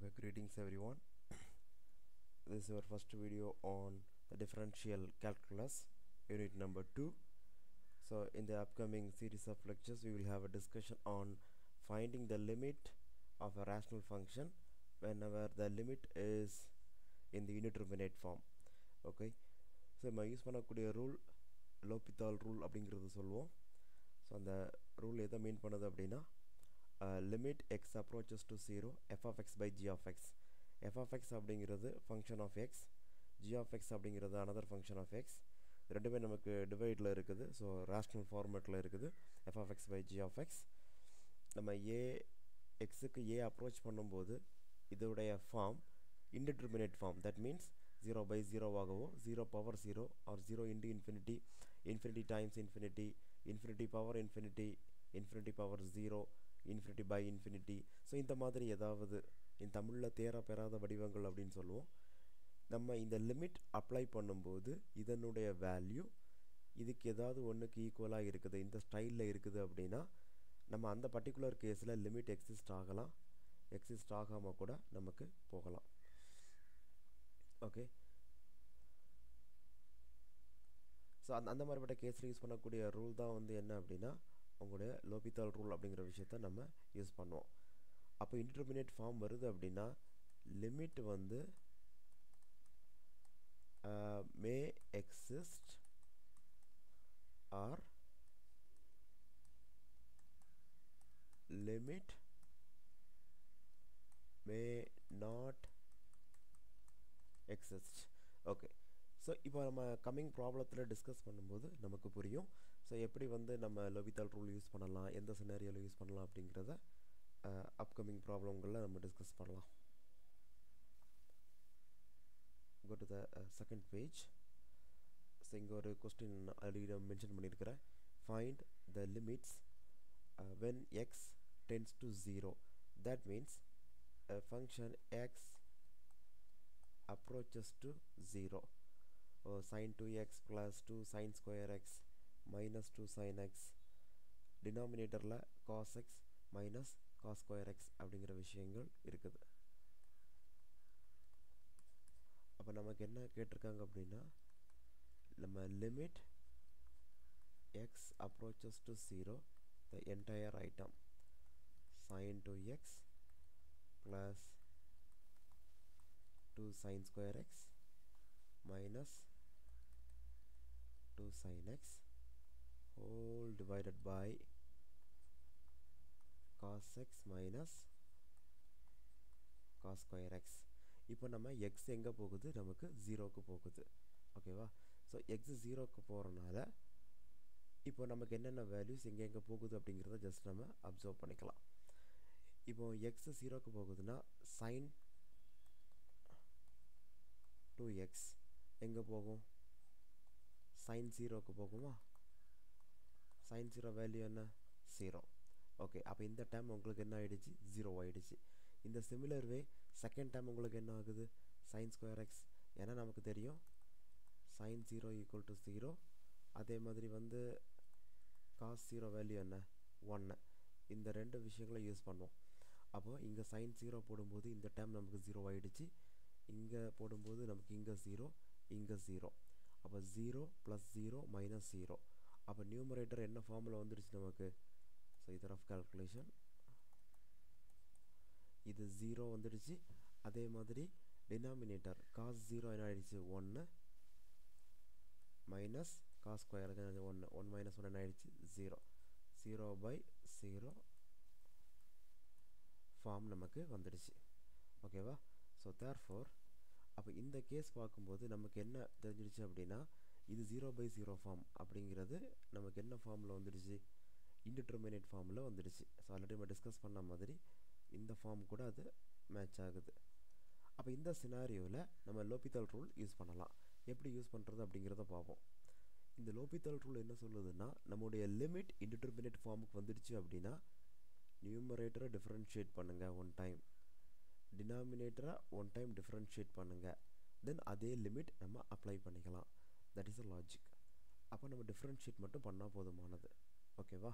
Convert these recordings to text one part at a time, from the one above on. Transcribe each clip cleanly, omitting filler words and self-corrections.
Okay, greetings everyone. This is our first video on the differential calculus, unit number 2. So in the upcoming series of lectures, we will have a discussion on finding the limit of a rational function whenever the limit is in the indeterminate form. Okay, so நம்ம use பண்ணக்கூடிய rule லோபித்தால் rule அப்படிங்கிறது சொல்லுவோம். So அந்த rule எதை மீன் பண்ணுது அப்படின்னா limit x approaches to 0 f of x by g of x. f of x அப்படிங்கிறது function of x, g of x அப்படிங்கிறது another function of x. ரெண்டுமே நமக்கு டிவைடில் இருக்குது. ஸோ ரேஷ்னல் ஃபார்மேட்டில் இருக்குது f of x by g of x. நம்ம எக்ஸுக்கு ஏ approach பண்ணும்போது இதோடைய form indeterminate form, that means 0 by 0 ஆகவோ 0 power 0 or 0 into infinity, infinity times infinity, infinity power infinity, infinity power 0, infinity by infinity. So இந்த மாதிரி ஏதாவது இந்த தமிழில் தேர பெறாத வடிவங்கள் அப்படின்னு சொல்லுவோம். நம்ம இந்த லிமிட் அப்ளை பண்ணும்போது இதனுடைய வேல்யூ இதுக்கு ஏதாவது ஒன்றுக்கு ஈக்குவலாக இருக்குது, இந்த ஸ்டைலில் இருக்குது அப்படின்னா நம்ம அந்த பர்டிகுலர் கேஸில் லிமிட் எக்ஸிஸ்ட் ஆகலாம், எக்ஸிஸ்ட் ஆகாமல் கூட நமக்கு போகலாம். ஓகே, ஸோ அந்த மாதிரிப்பட்ட கேஸில் யூஸ் பண்ணக்கூடிய ரூல் தான் வந்து என்ன அப்படின்னா உங்களுடைய லோபித்தால் ரூல் அப்படிங்கிற விஷயத்த நம்ம யூஸ் பண்ணுவோம். அப்போ இன்டிட்டர்மினேட் ஃபார்ம் வருது அப்படின்னா லிமிட் வந்து may exist or limit may not exist. Okay, so இப்போ நம்ம கம்மிங் ப்ராப்ளத்தில் டிஸ்கஸ் பண்ணும்போது நமக்கு புரியும். ஸோ எப்படி வந்து நம்ம லோபித்தால் ரூல் யூஸ் பண்ணலாம், எந்த சினாரியோவில் யூஸ் பண்ணலாம் அப்படிங்கிறத அப்கமிங் ப்ராப்ளங்களில் நம்ம டிஸ்கஸ் பண்ணலாம். Go to the second page. So இங்கே ஒரு கொஸ்டின் ஆல்ரெடி மென்ஷன் பண்ணியிருக்கிறேன். Find the limits when x tends to 0. That means a function x approaches to 0. Sin 2x plus 2 sin square x minus 2 sin x, டினாமினேட்டரில் cos x minus cos square x அப்படிங்கிற விஷயங்கள் இருக்குது. அப்போ நமக்கு என்ன கேட்டிருக்காங்க அப்படின்னா நம்ம limit x approaches to 0, the entire item sin 2x plus 2 sin square x minus 2 sin x whole divided by cos x minus cos square x. இப்போ நம்ம x எங்கே போகுது, நமக்கு 0க்கு போகுது. ஓகேவா? ஸோ x 0க்கு போகிறனால இப்போ நமக்கு என்னென்ன வேல்யூஸ் எங்கே போகுது அப்படிங்கிறத ஜஸ்ட் நம்ம அப்சர்வ் பண்ணிக்கலாம். இப்போ x 0க்கு போகுதுன்னா sin 2x எங்கே போகும், sin 0க்கு போகுமா? sin 0 வேல்யூ என்ன, 0. ஓகே, அப்போ இந்த டைம் உங்களுக்கு என்ன ஆகிடுச்சு, 0 ஆகிடுச்சு. இந்த சிமிலர் வே செகண்ட் டைம் உங்களுக்கு என்ன ஆகுது, sin square x. ஏன்னா நமக்கு தெரியும் sin 0 ஈக்குவல் டு 0. அதே மாதிரி வந்து cos 0 வேல்யூ என்ன, 1. இந்த ரெண்டு விஷயங்களை யூஸ் பண்ணுவோம். அப்போது இங்கே sin 0 போடும்போது இந்த டைம் நமக்கு 0 ஆகிடுச்சு, இங்கே போடும்போது நமக்கு இங்கே 0, இங்கே 0. அப்போ 0 + 0 - 0. அப்போ நியூமரேட்டர் என்ன ஃபார்மில் வந்துடுச்சு நமக்கு. ஸோ இது ரஃப் கால்குலேஷன், இது 0 வந்துடுச்சு. அதே மாதிரி டினாமினேட்டர் cos 0 என்ன ஆகிடுச்சு, 1 மைனஸ் cos ஸ்கொயர் 1, 1 - 1 என்ன ஆகிடுச்சு, 0. 0/0 ஃபார்ம் நமக்கு வந்துடுச்சு. ஓகேவா? ஸோ தேர்ஃபோர் அப்போ இந்த கேஸ் பார்க்கும்போது நமக்கு என்ன தெரிஞ்சிடுச்சு அப்படின்னா இது 0/0 ஃபார்ம் அப்படிங்கிறது நமக்கு என்ன ஃபார்மில் வந்துடுச்சு, இன்டிட்டர்மினேட் ஃபார்மில் வந்துடுச்சு. ஸோ ஆல்ரெடி நம்ம டிஸ்கஸ் பண்ண மாதிரி இந்த ஃபார்ம் கூட அது மேட்ச் ஆகுது. அப்போ இந்த சினாரியோவில் நம்ம லோபித்தால் ரூல் யூஸ் பண்ணலாம். எப்படி யூஸ் பண்ணுறது அப்படிங்கிறத பார்ப்போம். இந்த லோபித்தால் ரூல் என்ன சொல்லுதுன்னா நம்முடைய லிமிட் இன்டிட்டர்மினேட் ஃபார்முக்கு வந்துடுச்சு அப்படின்னா நியூமரேட்டரை டிஃப்ரென்ஷியேட் பண்ணுங்கள் ஒன் டைம், டினாமினேட்டரை ஒன் டைம் டிஃப்ரென்ஷியேட் பண்ணுங்கள், தென் அதே லிமிட் நம்ம அப்ளை பண்ணிக்கலாம். That is a logic. அப்போ நம்ம டிஃப்ரென்ஷியேட் மட்டும் பண்ணால் போதுமானது. ஓகேவா?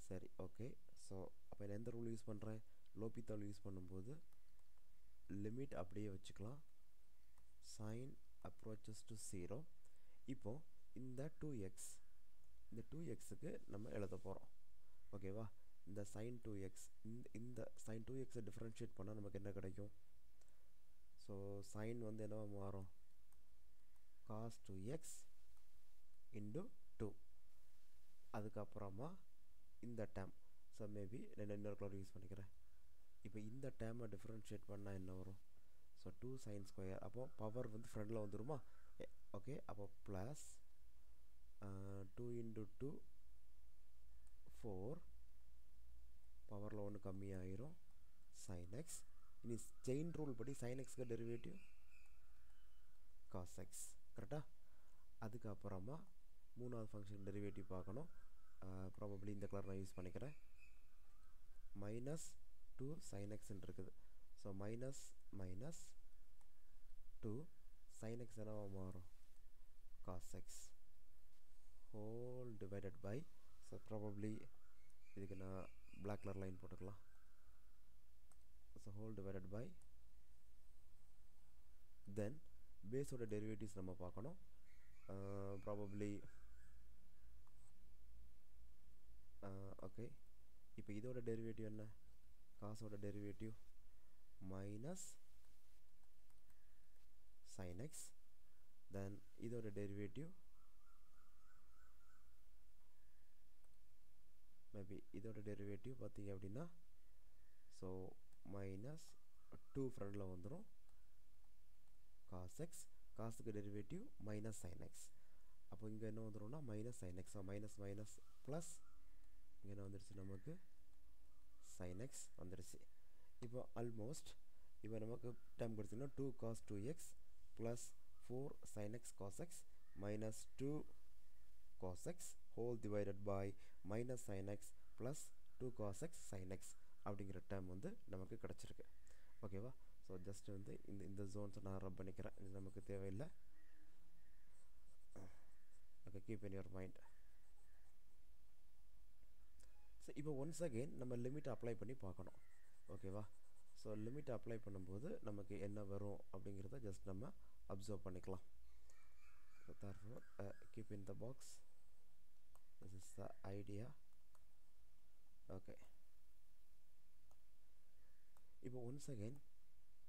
சரி, ஓகே. ஸோ அப்போ நான் எந்த ரூல் யூஸ் பண்ணுறேன், லோபித்தால் யூஸ் பண்ணும்போது லிமிட் அப்படியே வச்சுக்கலாம். sin approaches to 0. இப்போ இந்த 2x இந்த 2xக்கு நம்ம எழுத போகிறோம். ஓகேவா? இந்த sin 2x இந்த sin 2x டிஃபரன்ஷியேட் பண்ணால் நமக்கு என்ன கிடைக்கும்? ஸோ sin வந்து என்னவா மாறும்? cos 2x into 2. அதுக்கப்புறமா இந்த டேம், ஸோ மேபி இன்னொரு கலர் யூஸ் பண்ணிக்கிறேன். இப்போ இந்த டேமை டிஃபரன்ஷியேட் பண்ணால் என்ன வரும்? So 2 sin square. அப்போ பவர் வந்து ஃப்ரண்டில் வந்துருமா? ஓகே, அப்போ ப்ளஸ் 2 into 2 4, பவரில் ஒன்று கம்மியாயிரும், sin x. இனி செயின் ரூல் படி sin xக்கு டெரிவேட்டிவ் cos x. கரெக்டாக? அதுக்கப்புறமா மூணாவது ஃபங்க்ஷன் டெரிவேட்டிவ் பார்க்கணும். ப்ராபப்ளி இந்த கலர் நான் யூஸ் பண்ணிக்கிறேன். மைனஸ் 2 sin x இருக்குது. ஸோ மைனஸ் 2 sin x என்னவா மாறும்? cos x whole divided by, so probably இதுக்கு நான் பிளாக் கலர் லைன் போட்டுக்கலாம். So whole divided by, then பேஸோட டெரிவேட்டிவ்ஸ் நம்ம பார்க்கணும். ப்ராபப்ளி ஓகே, இப்போ இதோட டெரிவேட்டிவ் என்ன? காசோட டெரிவேட்டிவ் மைனஸ் sin x, தென் இதோட டெரிவேட்டிவ் மேபி இதோட டெரிவேட்டிவ் பார்த்தீங்க அப்படின்னா, ஸோ மைனஸ் 2 ஃப்ரண்டில் வந்துடும், cos x. காசுக்கு டெரிவேட்டிவ் மைனஸ் sin x. அப்போ இங்கே என்ன வந்துடும்னா minus sin x. So minus minus plus, இங்கே என்ன வந்துடுச்சு நமக்கு? sin x வந்துடுச்சு. இப்போ ஆல்மோஸ்ட் இப்போ நமக்கு டைம் கொடுத்தீங்கன்னா 2 cos 2x plus 4 sin x cos x minus 2 cos x whole divided by minus sin x plus 2 cos x sin x அப்படிங்கிற டைம் வந்து நமக்கு கிடச்சிருக்கு. ஓகேவா? ஸோ ஜஸ்ட் வந்து இந்த ஜோன்ஸை நான் ரப் பண்ணிக்கிறேன், இது நமக்கு தேவையில்லை. Okay, keep in your mind. So இப்போ ஒன்ஸ் அகெயின் நம்ம லிமிட் அப்ளை பண்ணி பார்க்கணும். ஓகேவா? ஸோ லிமிட் அப்ளை பண்ணும்போது நமக்கு என்ன வரும் அப்படிங்கிறத ஜஸ்ட் நம்ம அப்சர்வ் பண்ணிக்கலாம். So therefore keep in the box, this is the idea. Okay, இப்போ ஒன்ஸ் அகெயின்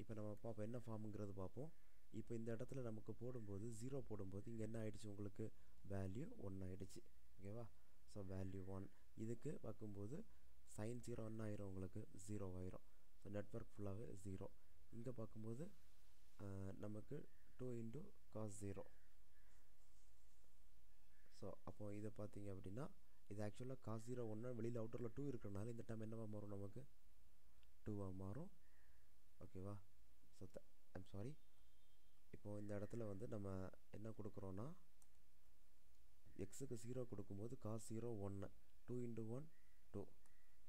இப்போ நம்ம பார்ப்போம் என்ன ஃபார்முங்கிறது பார்ப்போம். இப்போ இந்த இடத்துல நமக்கு போடும்போது 0 போடும்போது இங்கே என்ன ஆகிடுச்சு? உங்களுக்கு வேல்யூ 1 ஆகிடுச்சு. ஓகேவா? So value 1. இதுக்கு பார்க்கும்போது sin 0 என்ன ஆயிரும்? உங்களுக்கு 0 ஆயிரும். ஸோ நெட்வொர்க் ஃபுல்லாகவே 0. இங்கே பார்க்கும்போது நமக்கு 2 into cos 0. ஸோ அப்போ இதை பார்த்தீங்க அப்படின்னா இது ஆக்சுவலாக cos 0 1, வெளியில் அவுட்டரில் 2 இருக்கிறனால இந்த டைம் என்னவா மாறும்? நமக்கு 2வாக மாறும். ஓகேவா? ஸோ ஐம் சாரி, இப்போது இந்த இடத்துல வந்து நம்ம என்ன கொடுக்குறோன்னா எக்ஸுக்கு 0 கொடுக்கும்போது cos 0 1, 2 into 1 2.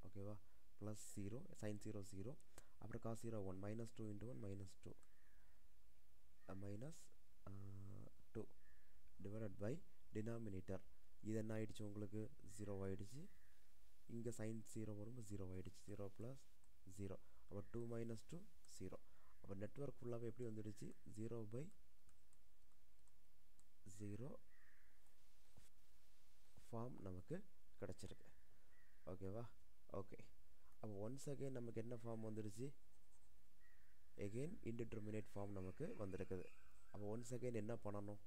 ஓகேவா? ப்ளஸ் 0 sin 0 0, அப்புறம் cos 0 1 minus 2 into 1 minus 2 minus 2 divided by denominator. இது என்ன ஆகிடுச்சு? உங்களுக்கு 0 ஆகிடுச்சு. இங்கே sin 0 வரும்போது 0 ஆகிடுச்சு. 0 ப்ளஸ் 0, அப்போ 2 மைனஸ் 2 0. அப்போ நெட்வொர்க் ஃபுல்லாகவே எப்படி வந்துடுச்சு? 0 by 0 ஃபார்ம் நமக்கு கிடச்சிருக்கு. ஓகேவா? ஓகே, அப்போ ஒன்ஸ் அகெயின் நமக்கு என்ன ஃபார்ம் வந்துடுச்சு? எகெயின் இன்டிட்டர்மினேட் ஃபார்ம் நமக்கு வந்திருக்குது. அப்போ ஒன்ஸ் அகெயின் என்ன பண்ணணும்?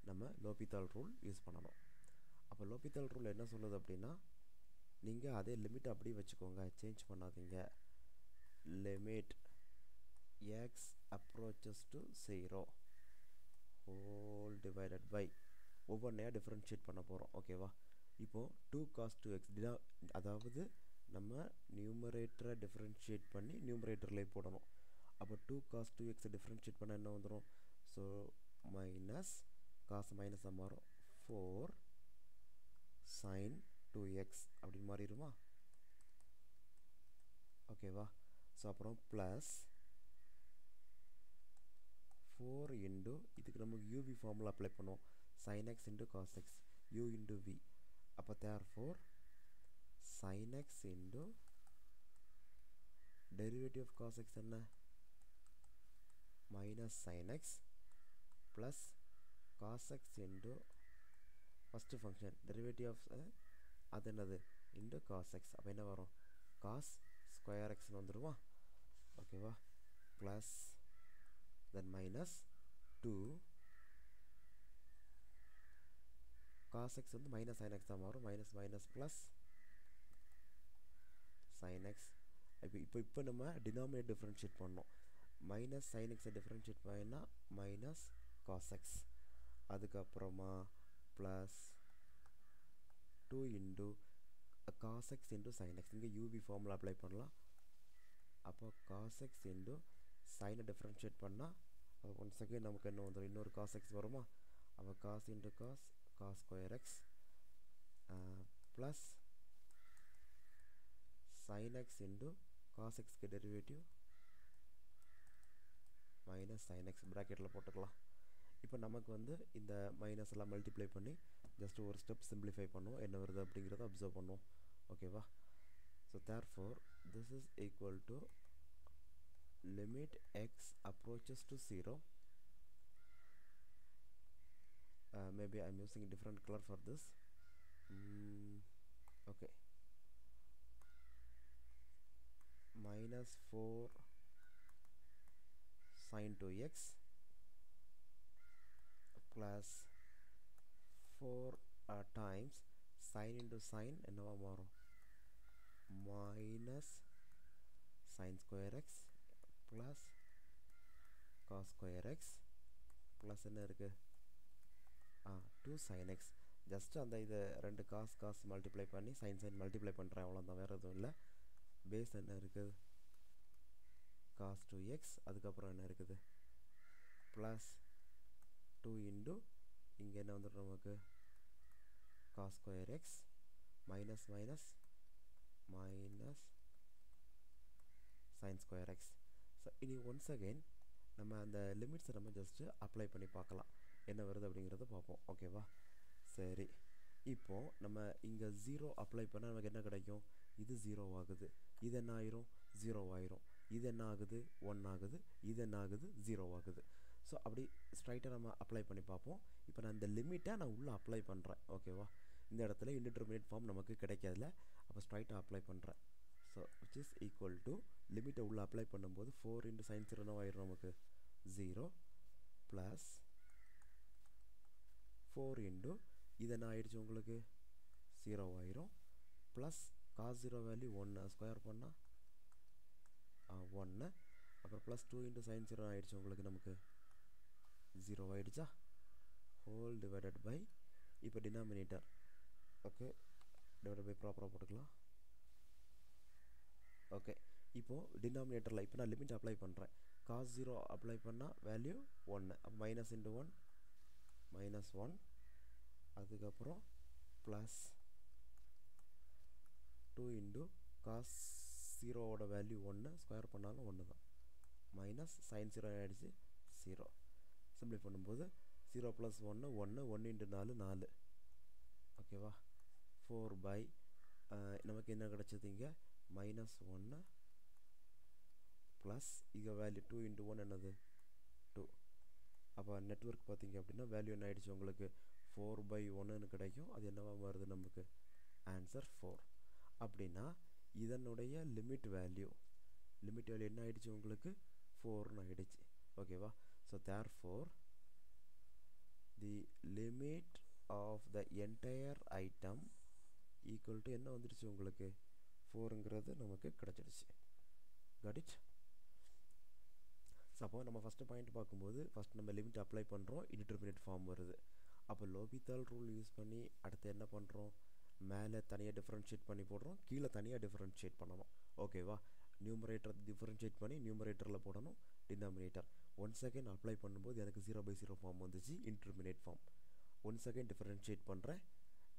நம்ம லோபிதால் ரூல் யூஸ் பண்ணணும். அப்போ லோபிதால் ரூல் என்ன சொல்லுது அப்படின்னா, நீங்கள் அதே லிமிட் அப்படியே வச்சுக்கோங்க, சேஞ்ச் பண்ணாதீங்க. Limit x approaches to 0 whole divided by, ஒவ்வொன்றையாக டிஃப்ரென்ஷியேட் பண்ண போகிறோம். ஓகேவா? இப்போது 2 cos 2x, அதாவது நம்ம நியூமரேட்டரை டிஃப்ரென்ஷியேட் பண்ணி நியூமரேட்டர்லேயே போடணும். அப்போ 2 cos 2x டிஃப்ரென்ஷியேட் பண்ண என்ன வந்துடும்? ஸோ மைனஸ் காசு மைனஸாக மாறும், 4 sin 2x அப்படின்னு மாறிடுமா? ஓகேவா? ஸோ அப்புறம் ப்ளஸ் 4 இன்டு, இதுக்கு நம்ம யூவி ஃபார்முலா அப்ளை பண்ணுவோம், sin x into cos x, u into v. அப்போ therefore sin x into derivative of cos x என்ன? minus sin x plus cos x into first function derivative of அது என்னது into cos x. அப்போ என்ன வரும் cos square x வந்துருமா ஓகேவா plus then minus 2 cos x வந்து minus sin x தான் வரும் minus minus plus sin x. இப்போ நம்ம denominator differentiate பண்ணோம் minus sin x differentiate பண்ணா minus cos x அதுக்கப்புறமா plus 2 into cos x into sin x இங்கே uv formula apply பண்ணலாம் அப்போ cos x into sin differentiate பண்ணா அது once again நமக்கு என்ன வந்துடும் இன்னொரு cos x வருமா அப்போ cos into cos square x plus sin x into cos x க்கு derivative minus sin x bracketல போட்டுக்கலாம் இப்போ நமக்கு வந்து இந்த மைனஸ் எல்லாம் மல்டிப்ளை பண்ணி ஜஸ்ட் ஒரு ஸ்டெப் சிம்பிளிஃபை பண்ணுவோம் என்ன வருது அப்படிங்கிறத அப்சர்வ் பண்ணுவோம் ஓகேவா so therefore this is equal to limit x approaches to 0 maybe I'm using a different color for this okay minus 4 sin 2x plus 4 times sin into sin என்னவா மாறும் minus sin square x plus cos square x plus என்ன இருக்கு 2 sin x just அந்த இது ரெண்டு cos multiply பண்ணி sin multiply பண்ணுறேன் அவ்வளோதான் வேறு எதுவும் இல்லை பேஸ் என்ன இருக்குது cos 2x அதுக்கப்புறம் என்ன இருக்குது plus 2 into இங்கே என்ன வந்துடும் நமக்கு cos square x minus minus minus sin square x. So இனி ஒன்ஸ் அகெயின் நம்ம அந்த லிமிட்ஸை நம்ம ஜஸ்ட்டு அப்ளை பண்ணி பார்க்கலாம் என்ன வருது அப்படிங்கிறத பார்ப்போம் ஓகேவா சரி இப்போது நம்ம இங்கே 0 அப்ளை பண்ணால் நமக்கு என்ன கிடைக்கும் இது 0 ஆகுது இது என்ன ஆயிரும் 0 ஆயிரும் இது என்ன ஆகுது 1 ஆகுது இது என்ன ஆகுது 0 ஆகுது ஸோ அப்படி ஸ்ட்ரைட்டாக நம்ம அப்ளை பண்ணி பார்ப்போம் இப்போ நான் இந்த லிமிட்டை நான் உள்ளே அப்ளை பண்ணுறேன் ஓகேவா இந்த இடத்துல இன்டிடெர்மினேட் ஃபார்ம் நமக்கு கிடைக்காதுல அப்போ ஸ்ட்ரைட்டாக அப்ளை பண்ணுறேன் so which is equal to லிமிட்டை உள்ளே அப்ளை பண்ணும்போது 4 into sin 0 ஆயிரும் நமக்கு 0 ப்ளஸ் 4 into இது என்ன ஆயிடுச்சு உங்களுக்கு 0 ஆயிரும் ப்ளஸ் cos 0 வேல்யூ 1 ஸ்கொயர் பண்ணால் 1 அப்புறம் ப்ளஸ் 2 into sin 0 ஆயிடுச்சு உங்களுக்கு நமக்கு 0 ஆயிடுச்சா ஹோல் டிவைடட் பை இப்போ டினாமினேட்டர் ஓகே டிவைடட் பை ப்ராப்பராக போட்டுக்கலாம் ஓகே இப்போது டினாமினேட்டரில் இப்போ நான் லிமிட் அப்ளை பண்ணுறேன் cos 0 அப்ளை பண்ணால் வேல்யூ 1 அப்போ மைனஸ் இன்ட்டு 1 மைனஸ் 1 அதுக்கப்புறம் ப்ளஸ் 2 இன்ட்டு cos 0ஓட வேல்யூ 1 ஸ்கொயர் பண்ணாலும் 1 தான் மைனஸ் sin 0 ஆகிடுச்சு 0 சிம்பிளை பண்ணும்போது 0 ப்ளஸ் 1 1 1 இன்ட்டு 4 4 ஓகேவா 4 பை நமக்கு என்ன கிடச்சது இங்கே minus 1 plus இங்கே வேல்யூ 2 into 1 என்னது 2 அப்போ நெட்வொர்க் பார்த்தீங்க அப்படின்னா வேல்யூ என்ன ஆயிடுச்சு உங்களுக்கு 4 by 1ன்னு கிடைக்கும் அது என்னவா வருது நமக்கு ஆன்சர் 4 அப்படின்னா இதனுடைய லிமிட் வேல்யூ என்ன ஆயிடுச்சு உங்களுக்கு 4ன்னு ஆயிடுச்சு ஓகேவா so therefore the limit of the entire item equal to என்ன வந்துடுச்சு உங்களுக்கு 4ங்கிறது நமக்கு கிடச்சிடுச்சு got it அப்போ நம்ம ஃபஸ்ட்டு பாயிண்ட் பார்க்கும்போது ஃபஸ்ட் நம்ம லிமிட் அப்ளை பண்ணுறோம் இன்டிடெர்மினேட் ஃபார்ம் வருது அப்போ லோபித்தால் ரூல் யூஸ் பண்ணி அடுத்து என்ன பண்ணுறோம் மேலே தனியாக டிஃப்ரென்ஷியேட் பண்ணி போடுறோம் கீழே தனியாக டிஃப்ரென்ஷியேட் பண்ணணும் ஓகேவா நியூமரேட்டர் டிஃப்ரென்ஷியேட் பண்ணி நியூமரேட்டரில் போடணும் டினாமினேட்டர் ஒன் செகண்ட் அப்ளை பண்ணும்போது எனக்கு 0/0 ஃபார்ம் வந்துச்சு indeterminate form one second differentiate பண்ணுறேன்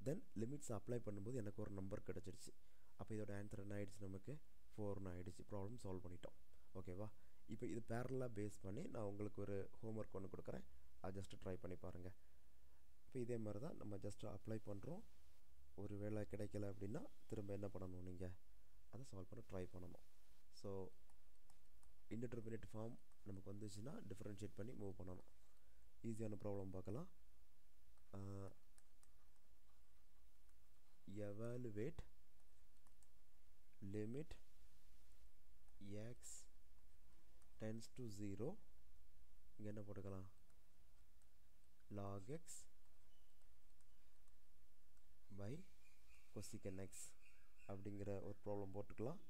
தென் லிமிட்ஸ் அப்ளை பண்ணும்போது எனக்கு ஒரு நம்பர் கிடச்சிருச்சு அப்போ இதோட ஆன்சர் என்ன ஆயிடுச்சு நமக்கு 4ன்னு ஆயிடுச்சு ப்ராப்ளம் சால்வ் பண்ணிட்டோம் ஓகேவா இப்போ இது பேரலாக பேஸ் பண்ணி நான் உங்களுக்கு ஒரு ஹோம்ஒர்க் ஒன்று கொடுக்குறேன் அதை ஜஸ்ட்டு ட்ரை பண்ணி பாருங்கள் இப்போ இதே மாதிரி தான் நம்ம ஜஸ்ட்டு அப்ளை பண்ணுறோம் ஒரு வேளை கிடைக்கல அப்படின்னா திரும்ப என்ன பண்ணணும் நீங்கள் அதை சால்வ் பண்ண ட்ரை பண்ணணும் ஸோ இன்டிட்டர்மினேட் ஃபார்ம் நமக்கு வந்துச்சுன்னா டிஃபரன்ஷியேட் பண்ணி மூவ் பண்ணணும். ஈஸியான ப்ராப்ளம் பார்க்கலாம். Evaluate limit x tends to 0. இங்கே என்ன போட்டுக்கலாம், log x by cosecant x அப்படிங்கிற ஒரு ப்ராப்ளம் போட்டுக்கலாம்.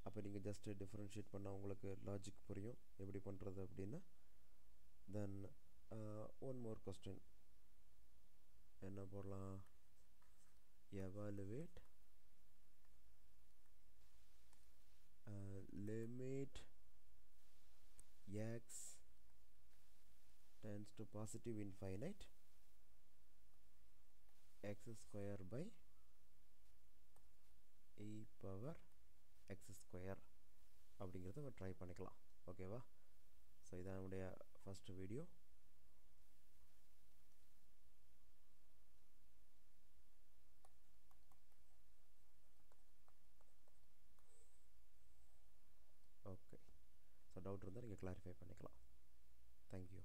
அப்போ நீங்கள் ஜஸ்ட் டிஃபரன்ஷியேட் பண்ணால் உங்களுக்கு லாஜிக் புரியும் எப்படி பண்ணுறது அப்படின்னு. தென் ஒன் மோர் கொஸ்டின் என்ன போடலாம், evaluate limit x tends to positive infinite x square by e power x square அப்படிங்கிறத நம்ம ட்ரை பண்ணிக்கலாம். ஓகேவா? ஸோ இதான் நம்முடைய first video. Okay, so doubt இருந்தால் நீங்கள் கிளாரிஃபை பண்ணிக்கலாம். தேங்க்யூ.